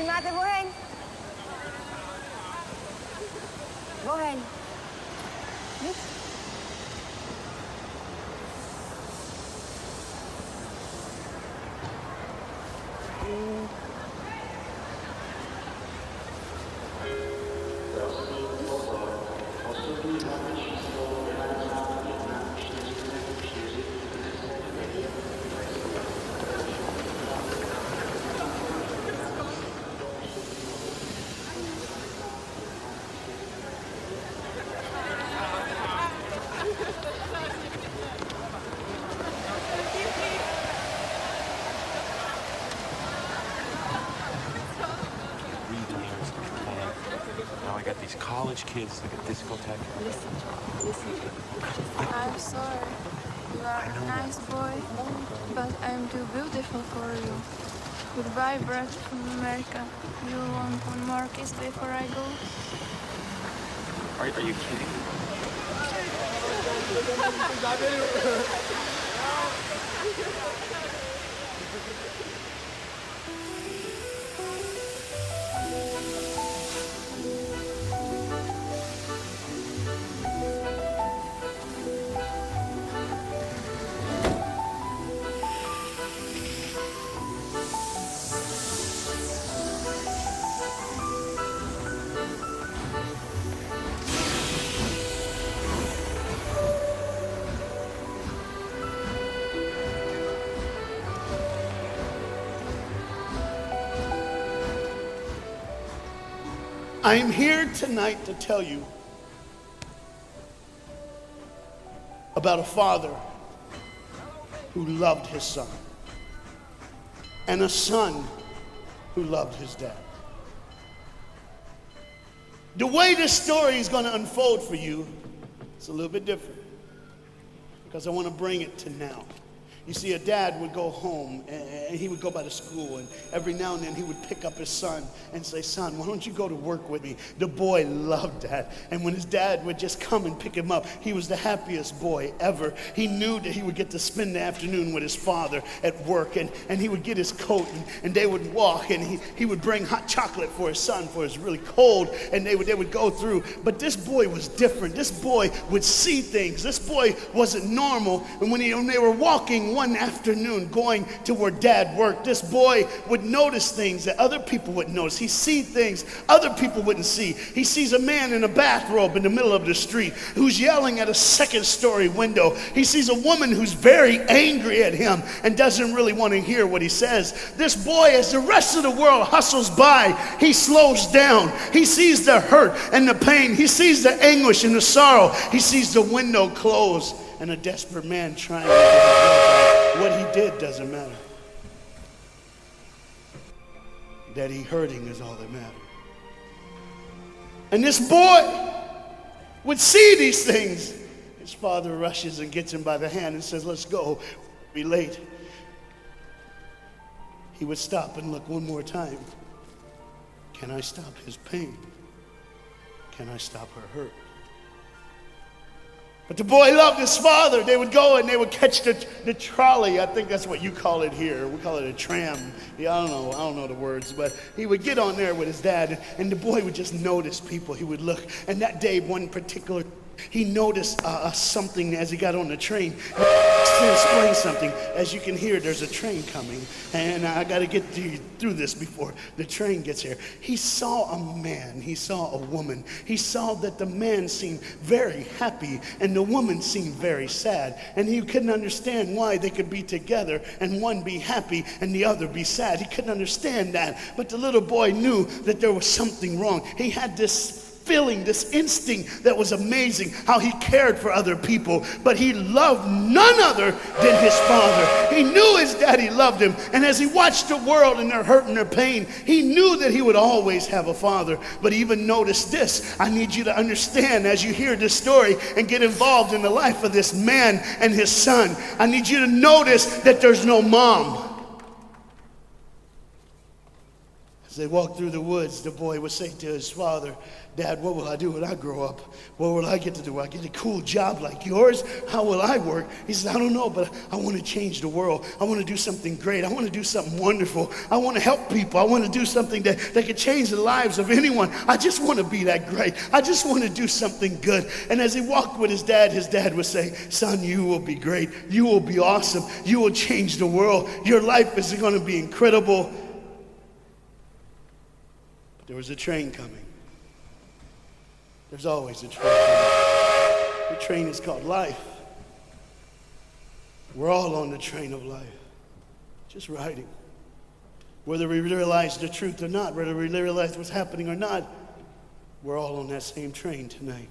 Máte oheň? Oheň. Nic? Now I got these college kids like a discotheque. Listen. I'm sorry. You are a nice boy, but I'm too beautiful for you. Goodbye, Brad from America. You want one more kiss before I go? Are you kidding? I'm here tonight to tell you about a father who loved his son and a son who loved his dad. The way this story is going to unfold for you is a little bit different because I want to bring it to now. You see, a dad would go home and he would go by the school, and every now and then he would pick up his son and say, "Son, why don't you go to work with me?" The boy loved that. And when his dad would just come and pick him up, he was the happiest boy ever. He knew that he would get to spend the afternoon with his father at work, and he would get his coat and they would walk, and he would bring hot chocolate for his son for it's really cold, and they would go through. But this boy was different. This boy would see things. This boy wasn't normal. And when they were walking one afternoon going to where dad worked, this boy would notice things that other people wouldn't notice. He see things other people wouldn't see. He sees a man in a bathrobe in the middle of the street who's yelling at a second-story window. He sees a woman who's very angry at him and doesn't really want to hear what he says. This boy, as the rest of the world hustles by, he slows down. He sees the hurt and the pain. He sees the anguish and the sorrow. He sees the window close and a desperate man trying to get his will. What he did doesn't matter. That he hurting is all that matters. And this boy would see these things. His father rushes and gets him by the hand and says, "Let's go. We'll be late." He would stop and look one more time. Can I stop his pain? Can I stop her hurt? But the boy loved his father. They would go and they would catch the trolley. I think that's what you call it here. We call it a tram. Yeah, I don't know the words, but he would get on there with his dad, and the boy would just notice people. He would look, and that day, one particular, he noticed something as he got on the train. To explain something, as you can hear, there's a train coming, and I got to get through this before the train gets here. He saw a man, he saw a woman. He saw that the man seemed very happy and the woman seemed very sad, and he couldn't understand why they could be together and one be happy and the other be sad. He couldn't understand that, but the little boy knew that there was something wrong. He had this feeling, this instinct that was amazing, how he cared for other people, but he loved none other than his father. He knew his daddy loved him, and as he watched the world and their hurt and their pain, he knew that he would always have a father. But even notice this, I need you to understand as you hear this story and get involved in the life of this man and his son, I need you to notice that there's no mom. As they walked through the woods, the boy would say to his father, Dad, what will I do when I grow up? What will I get to do? Will I get a cool job like yours? How will I work? He says, I don't know, but I want to change the world. I want to do something great. I want to do something wonderful. I want to help people. I want to do something that could change the lives of anyone. I just want to be that great. I just want to do something good. And as he walked with his dad would say, son, you will be great. You will be awesome. You will change the world. Your life is going to be incredible. But there was a train coming. There's always a train coming. The train is called life. We're all on the train of life, just riding. Whether we realize the truth or not, whether we realize what's happening or not, we're all on that same train tonight.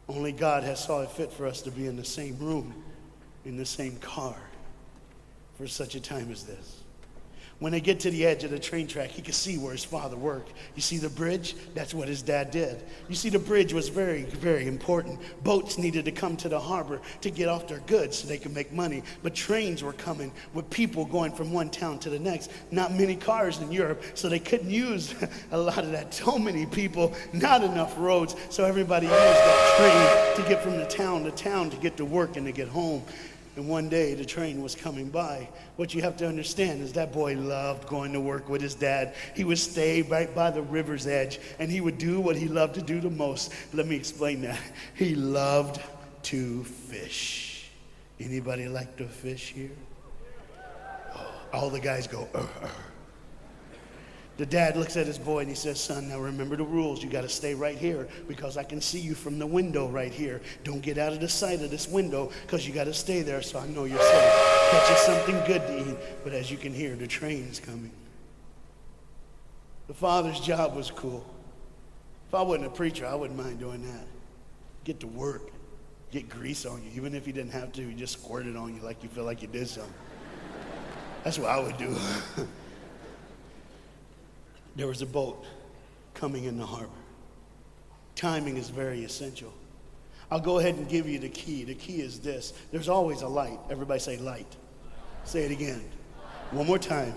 Only God has saw it fit for us to be in the same room, in the same car, for such a time as this. When they get to the edge of the train track, he could see where his father worked. You see the bridge? That's what his dad did. You see, the bridge was very, very important. Boats needed to come to the harbor to get off their goods so they could make money. But trains were coming with people going from one town to the next. Not many cars in Europe, so they couldn't use a lot of that. So many people, not enough roads, so everybody used that train to get from the town to town to get to work and to get home. And one day the train was coming by. What you have to understand is that boy loved going to work with his dad. He would stay right by the river's edge, and he would do what he loved to do the most. Let me explain that. He loved to fish. Anybody like to fish here? Oh, all the guys go, The dad looks at his boy and he says, son, now remember the rules. You got to stay right here because I can see you from the window right here. Don't get out of the sight of this window because you got to stay there so I know you're safe. Catch you something good to eat. But as you can hear, the train's coming. The father's job was cool. If I wasn't a preacher, I wouldn't mind doing that. Get to work. Get grease on you. Even if you didn't have to, you just squirt it on you like you feel like you did something. That's what I would do. There was a boat coming in the harbor. Timing is very essential. I'll go ahead and give you the key. The key is this. There's always a light. Everybody say light. Say it again. One more time.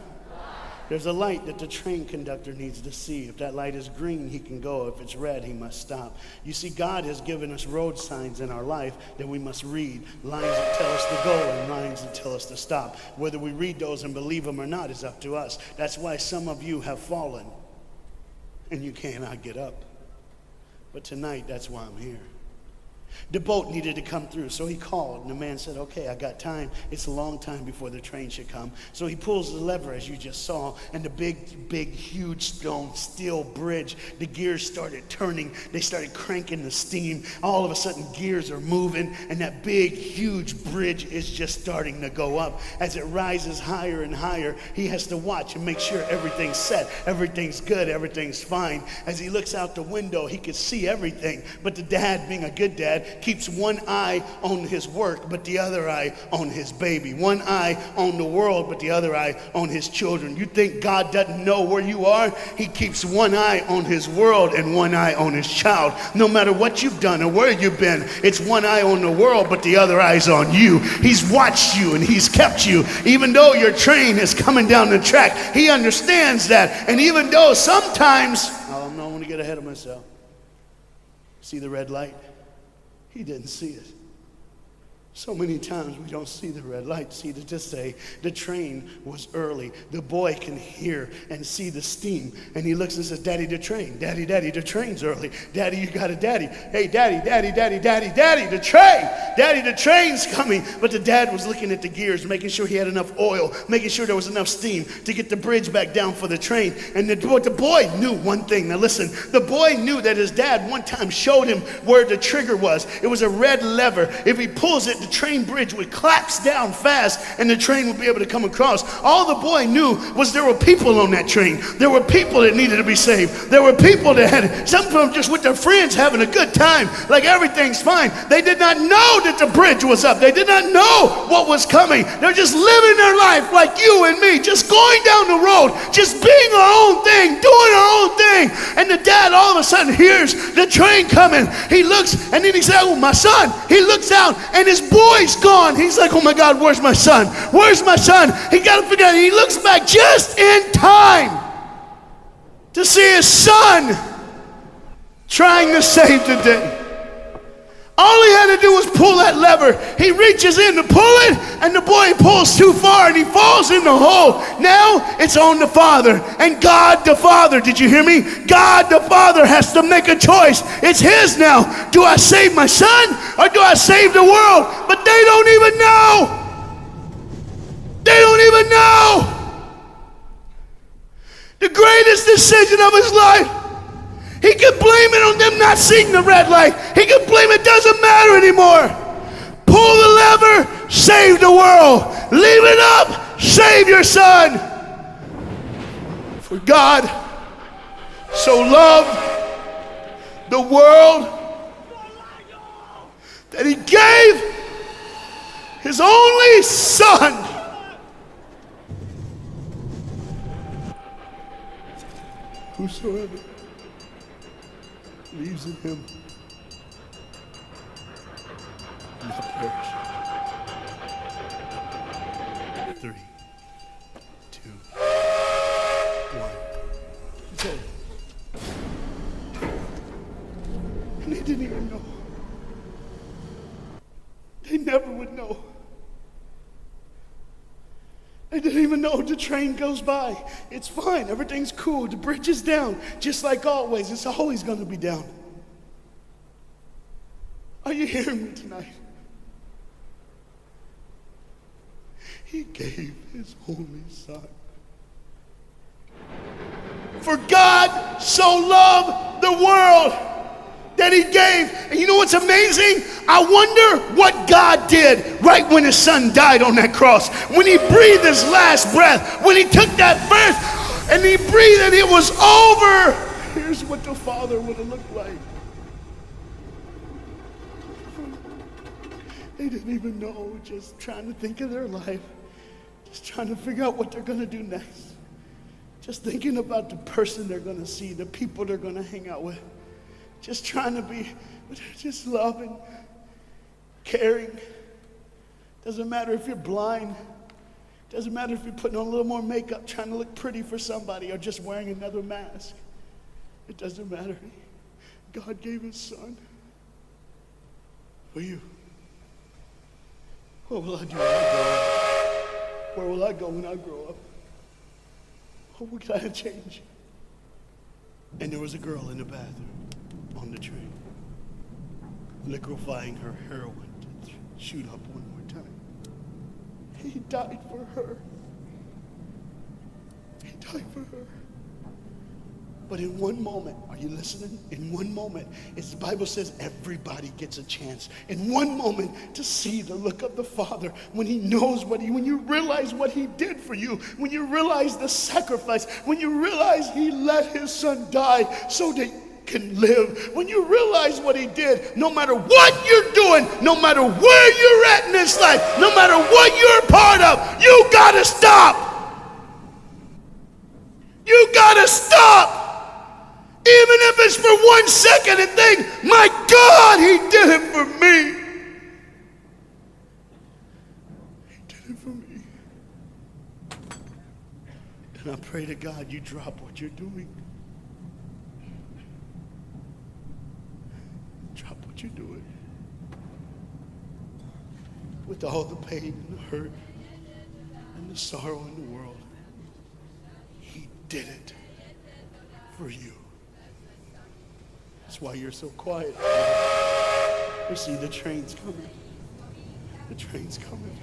There's a light that the train conductor needs to see. If that light is green, he can go. If it's red, he must stop. You see, God has given us road signs in our life that we must read. Lines that tell us to go and lines that tell us to stop. Whether we read those and believe them or not is up to us. That's why some of you have fallen and you cannot get up. But tonight, that's why I'm here. The boat needed to come through, so he called, and the man said, okay, I got time. It's a long time before the train should come. So he pulls the lever, as you just saw, and the big, huge stone steel bridge, the gears started turning. They started cranking the steam. All of a sudden, gears are moving, and that big, huge bridge is just starting to go up. As it rises higher and higher, he has to watch and make sure everything's set, everything's good, everything's fine. As he looks out the window, he could see everything, but the dad, being a good dad, keeps one eye on his work, but the other eye on his baby. One eye on the world, but the other eye on his children. You think God doesn't know where you are? He keeps one eye on his world and one eye on his child. No matter what you've done or where you've been, it's one eye on the world, but the other eye's on you. He's watched you and he's kept you. Even though your train is coming down the track, he understands that. And even though sometimes, I don't want to get ahead of myself. See the red light? He didn't see it. So many times we don't see the red light. See, to just say the train was early. The boy can hear and see the steam. And he looks and says, Daddy, the train. Daddy, the train's early. Daddy, you got a daddy. Hey, Daddy, the train. Daddy, the train's coming. But the dad was looking at the gears, making sure he had enough oil, making sure there was enough steam to get the bridge back down for the train. And the boy knew one thing. Now listen, the boy knew that his dad one time showed him where the trigger was. It was a red lever. If he pulls it that the train bridge would collapse down fast and the train would be able to come across. All the boy knew was there were people on that train. There were people that needed to be saved. There were people that had, some of them just with their friends having a good time, like everything's fine. They did not know that the bridge was up. They did not know what was coming. They're just living their life like you and me, just going down the road, just being our own thing, doing our own thing. And the dad all of a sudden hears the train coming. He looks and then he said, oh, my son. He looks out and his boy's gone. He's like, oh my God, where's my son? Where's my son? He got to figure out. He looks back just in time to see his son trying to save the day. All he had to do was pull that lever. He reaches in to pull it, and the boy pulls too far, and he falls in the hole. Now it's on the father. And God the Father, did you hear me? God the Father has to make a choice. It's his now. Do I save my son, or do I save the world? But they don't even know. They don't even know. The greatest decision of his life. He could blame it on them not seeing the red light. He could blame it doesn't matter anymore. Pull the lever, save the world. Leave it up, save your son. For God so loved the world that he gave his only son. Whosoever believes in him will not perish. 3, 2, 1. That's it. And they didn't even know. They never would know. They didn't even know. The train goes by. It's fine. Everything's cool. The bridge is down. Just like always. It's always going to be down. Are you hearing me tonight? He gave his only son. For God so loved the world that he gave. And you know what's amazing? I wonder what God did right when his son died on that cross. When he breathed his last breath, when he took that breath and he breathed and it was over. Here's what the Father would have looked like. They didn't even know, just trying to think of their life, just trying to figure out what they're going to do next. Just thinking about the person they're going to see, the people they're going to hang out with. Just trying to be, just loving, caring. Doesn't matter if you're blind. Doesn't matter if you're putting on a little more makeup, trying to look pretty for somebody, or just wearing another mask. It doesn't matter. God gave his son for you. What will I do when I grow up? Where will I go when I grow up? What can I change? And there was a girl in the bathroom on the train, liquefying her heroin to shoot up one more time. He died for her. He died for her. But in one moment, are you listening? In one moment, as the Bible says, everybody gets a chance. In one moment to see the look of the Father when he knows when you realize what he did for you, when you realize the sacrifice, when you realize he let his son die so that you can live, when you realize what he did, no matter what you're doing, no matter where you're at in this life, no matter what you're a part of, you gotta stop. You gotta stop. Even if it's for 1 second and think, my God, he did it for me. He did it for me. And I pray to God you drop what you're doing. Drop what you're doing. With all the pain and the hurt and the sorrow in the world, he did it for you. That's why you're so quiet. You see, the train's coming. The train's coming.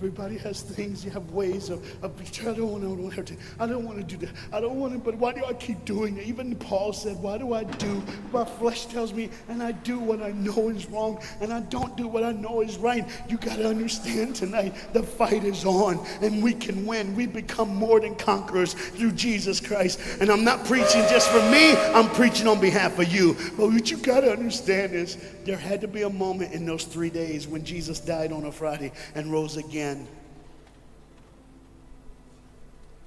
Everybody has things. You have ways of I don't want to. I don't want to do that. I don't want to, but why do I keep doing it? Even Paul said, why do I do? My flesh tells me, and I do what I know is wrong, and I don't do what I know is right. You got to understand tonight, the fight is on, and we can win. We become more than conquerors through Jesus Christ. And I'm not preaching just for me. I'm preaching on behalf of you. But what you got to understand is there had to be a moment in those 3 days when Jesus died on a Friday and rose again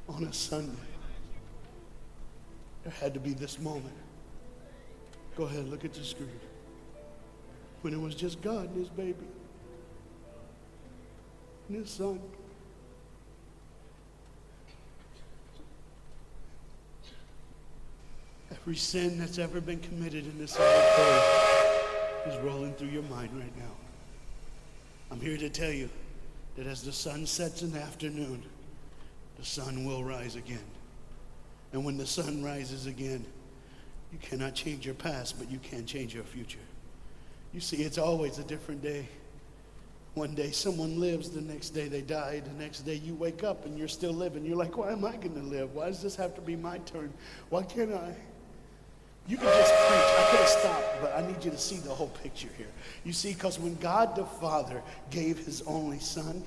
on a Sunday. There had to be this moment. Go ahead, look at the screen. When it was just God and his baby and his son. Every sin that's ever been committed in this earth is rolling through your mind right now. I'm here to tell you that as the sun sets in the afternoon, the sun will rise again. And when the sun rises again, you cannot change your past, but you can change your future. You see, it's always a different day. One day someone lives, the next day they die, the next day you wake up and you're still living. You're like, why am I going to live? Why does this have to be my turn? Why can't I? You can just preach. I could have stopped, but I need you to see the whole picture here. You see, because when God the Father gave his only son,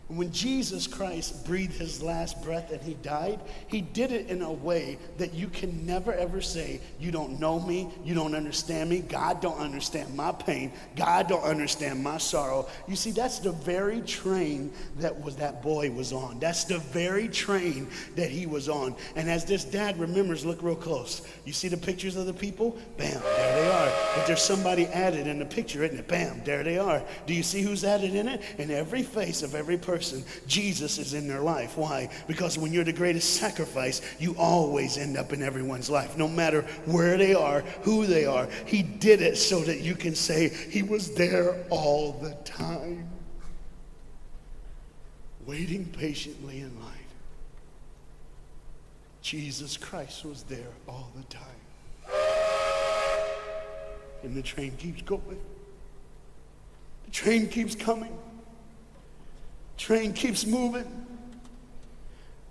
when Jesus Christ breathed his last breath and he died, he did it in a way that you can never ever say, you don't know me, you don't understand me, God don't understand my pain, God don't understand my sorrow. You see, that's the very train that boy was on. That's the very train that he was on. And as this dad remembers, look real close. You see the pictures of the people? Bam, there they are. But there's somebody added in the picture, isn't it? Bam, there they are. Do you see who's added in it? In every face of every person, Jesus is in their life. Why? Because when you're the greatest sacrifice, you always end up in everyone's life, no matter where they are, who they are. He did it so that you can say he was there all the time, waiting patiently in line. Jesus Christ was there all the time. And the train keeps going. The train keeps coming. Train keeps moving.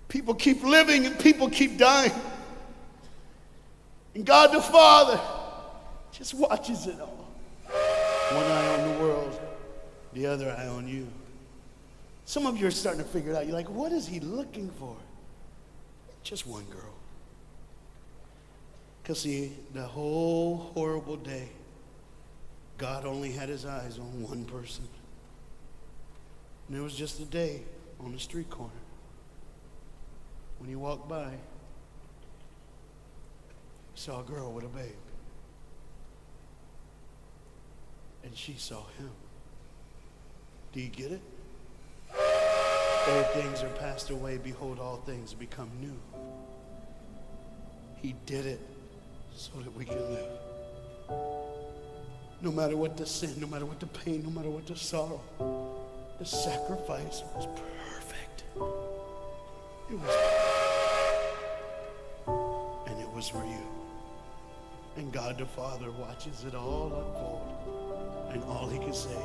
People keep living and people keep dying. And God the Father just watches it all. One eye on the world, the other eye on you. Some of you are starting to figure it out. You're like, what is he looking for? Just one girl. Because see, the whole horrible day, God only had his eyes on one person. And it was just a day on the street corner. When he walked by, he saw a girl with a babe. And she saw him. Do you get it? Old things are passed away. Behold, all things become new. He did it so that we can live. No matter what the sin, no matter what the pain, no matter what the sorrow, the sacrifice was perfect. It was perfect. And it was for you. And God the Father watches it all unfold. And all he can say